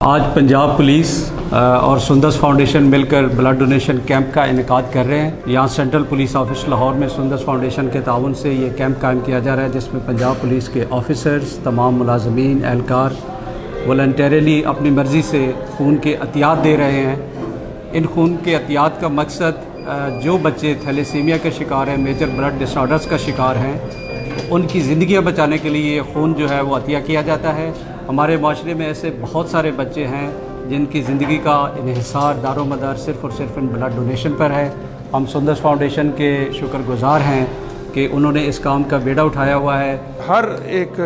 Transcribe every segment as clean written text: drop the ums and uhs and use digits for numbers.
آج پنجاب پولیس اور سندس فاؤنڈیشن مل کر بلڈ ڈونیشن کیمپ کا انعقاد کر رہے ہیں۔ یہاں سینٹرل پولیس آفس لاہور میں سندس فاؤنڈیشن کے تعاون سے یہ کیمپ قائم کیا جا رہا ہے، جس میں پنجاب پولیس کے آفیسرز، تمام ملازمین، اہلکار والنٹیرلی اپنی مرضی سے خون کے عطیات دے رہے ہیں۔ ان خون کے عطیات کا مقصد جو بچے تھیلیسیمیا کے شکار ہیں، میجر بلڈ ڈس آرڈرز کا شکار ہیں، ان کی زندگیاں بچانے کے لیے یہ خون جو ہے وہ عطیہ کیا جاتا ہے۔ ہمارے معاشرے میں ایسے بہت سارے بچے ہیں جن کی زندگی کا انحصار دار و مدار صرف اور صرف ان بلڈ ڈونیشن پر ہے۔ ہم سندس فاؤنڈیشن کے شکر گزار ہیں کہ انہوں نے اس کام کا بیڑا اٹھایا ہوا ہے۔ ہر ایک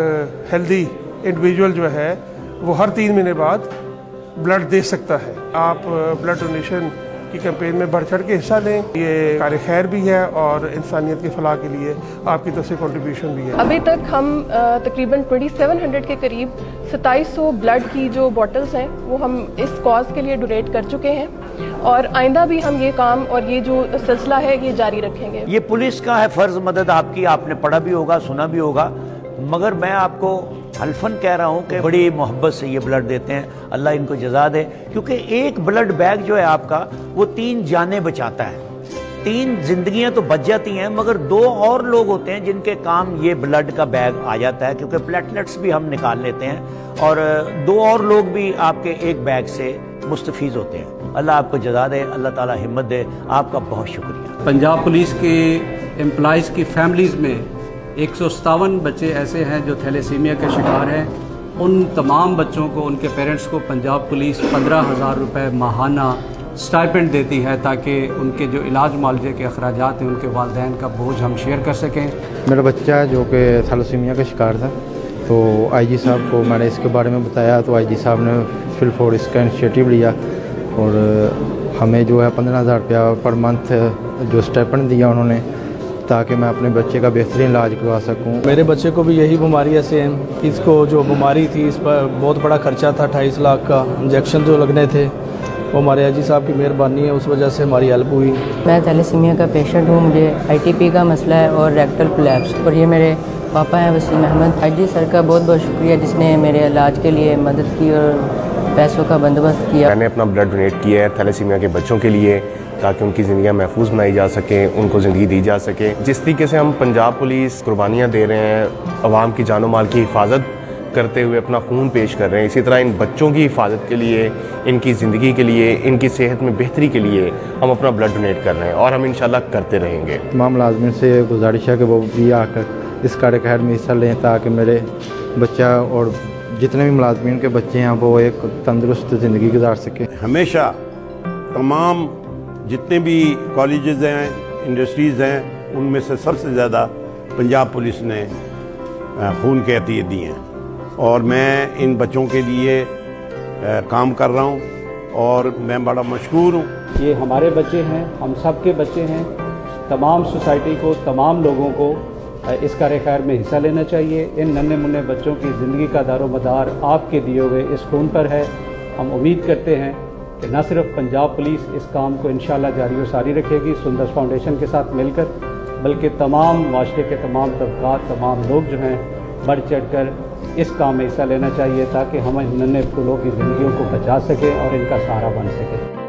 ہیلدی انڈیویجول جو ہے وہ ہر 3 مہینے بعد بلڈ دے سکتا ہے۔ آپ بلڈ ڈونیشن کی کیمپین میں بڑھ چڑھ کے حصہ لیں، یہ کار خیر بھی ہے اور انسانیت کی فلاح کے لیے آپ کی طرف سے کنٹریبیوشن بھی ہے۔ ابھی تک ہم تقریباً 2700 کے قریب 2700 بلڈ کی جو بوٹلز ہیں وہ ہم اس کاز کے لیے ڈونیٹ کر چکے ہیں، اور آئندہ بھی ہم یہ کام اور یہ جو سلسلہ ہے یہ جاری رکھیں گے۔ یہ پولیس کا ہے فرض مدد آپ کی، آپ نے پڑھا بھی ہوگا، سنا بھی ہوگا، مگر میں آپ کو حلفاً کہہ رہا ہوں کہ بڑی محبت سے یہ بلڈ دیتے ہیں۔ اللہ ان کو جزا دے، کیونکہ ایک بلڈ بیگ جو ہے آپ کا وہ 3 جانیں بچاتا ہے۔ 3 زندگیاں تو بچ جاتی ہیں، مگر 2 اور لوگ ہوتے ہیں جن کے کام یہ بلڈ کا بیگ آ جاتا ہے، کیونکہ پلیٹلیٹس بھی ہم نکال لیتے ہیں، اور 2 اور لوگ بھی آپ کے ایک بیگ سے مستفیض ہوتے ہیں۔ اللہ آپ کو جزا دے، اللہ تعالیٰ ہمت دے، آپ کا بہت شکریہ۔ پنجاب پولیس کے امپلائیز کی فیملیز میں 157 بچے ایسے ہیں جو تھیلیسیمیا کے شکار ہیں۔ ان تمام بچوں کو، ان کے پیرنٹس کو پنجاب پولیس 15,000 روپے ماہانہ سٹائپنڈ دیتی ہے، تاکہ ان کے جو علاج معالجے کے اخراجات ہیں ان کے والدین کا بوجھ ہم شیئر کر سکیں۔ میرا بچہ ہے جو کہ تھیلیسیمیا کا شکار تھا، تو آئی جی صاحب کو میں نے اس کے بارے میں بتایا، تو آئی جی صاحب نے فل فور اس کا انیشیٹو لیا اور ہمیں جو ہے 15,000 روپیہ پر منتھ جو اسٹیپنڈ دیا انہوں نے، تاکہ میں اپنے بچے کا بہترین علاج کروا سکوں۔ میرے بچے کو بھی یہی بیماری ہے سیم، اس کو جو بیماری تھی اس پر بہت بڑا خرچہ تھا، 28 لاکھ کا انجیکشن جو لگنے تھے، وہ ہمارے حاجی صاحب کی مہربانی ہے، اس وجہ سے ہماری ہیلپ ہوئی۔ میں تھیلیسیمیا کا پیشنٹ ہوں، مجھے ITP کا مسئلہ ہے اور ریکٹل پلیپس، اور یہ میرے پاپا ہیں وسیم احمد۔ حاجی سر کا بہت بہت شکریہ جس نے میرے علاج کے لیے مدد کی اور پیسوں کا بندوبست کیا۔ میں نے اپنا بلڈ ڈونیٹ کیا ہے تھیلیسیمیا کے بچوں کے لیے، تاکہ ان کی زندگیاں محفوظ بنائی جا سکیں، ان کو زندگی دی جا سکے۔ جس طریقے سے ہم پنجاب پولیس قربانیاں دے رہے ہیں، عوام کی جان و مال کی حفاظت کرتے ہوئے اپنا خون پیش کر رہے ہیں، اسی طرح ان بچوں کی حفاظت کے لیے، ان کی زندگی کے لیے، ان کی صحت میں بہتری کے لیے ہم اپنا بلڈ ڈونیٹ کر رہے ہیں، اور ہم انشاءاللہ کرتے رہیں گے۔ تمام ملازمین سے گزارش ہے کہ وہ بھی آ کر اس کار خیر میں حصہ لیں، تاکہ میرے بچہ اور جتنے بھی ملازمین کے بچے ہیں وہ ایک تندرست زندگی گزار سکیں۔ ہمیشہ تمام جتنے بھی کالجز ہیں، انڈسٹریز ہیں، ان میں سے سب سے زیادہ پنجاب پولیس نے خون کے عطیے دی ہیں، اور میں ان بچوں کے لیے کام کر رہا ہوں اور میں بڑا مشکور ہوں۔ یہ ہمارے بچے ہیں، ہم سب کے بچے ہیں۔ تمام سوسائٹی کو، تمام لوگوں کو اس کار خیر میں حصہ لینا چاہیے۔ ان ننھے منھے بچوں کی زندگی کا دار و مدار آپ کے دیے ہوئے اس خون پر ہے۔ ہم امید کرتے ہیں کہ نہ صرف پنجاب پولیس اس کام کو انشاءاللہ جاری و ساری رکھے گی سندس فاؤنڈیشن کے ساتھ مل کر، بلکہ تمام معاشرے کے تمام طبقات، تمام لوگ جو ہیں بڑھ چڑھ کر اس کام میں حصہ لینا چاہیے، تاکہ ہم ان ننھے پھولوں کی زندگیوں کو بچا سکیں اور ان کا سہارا بن سکیں۔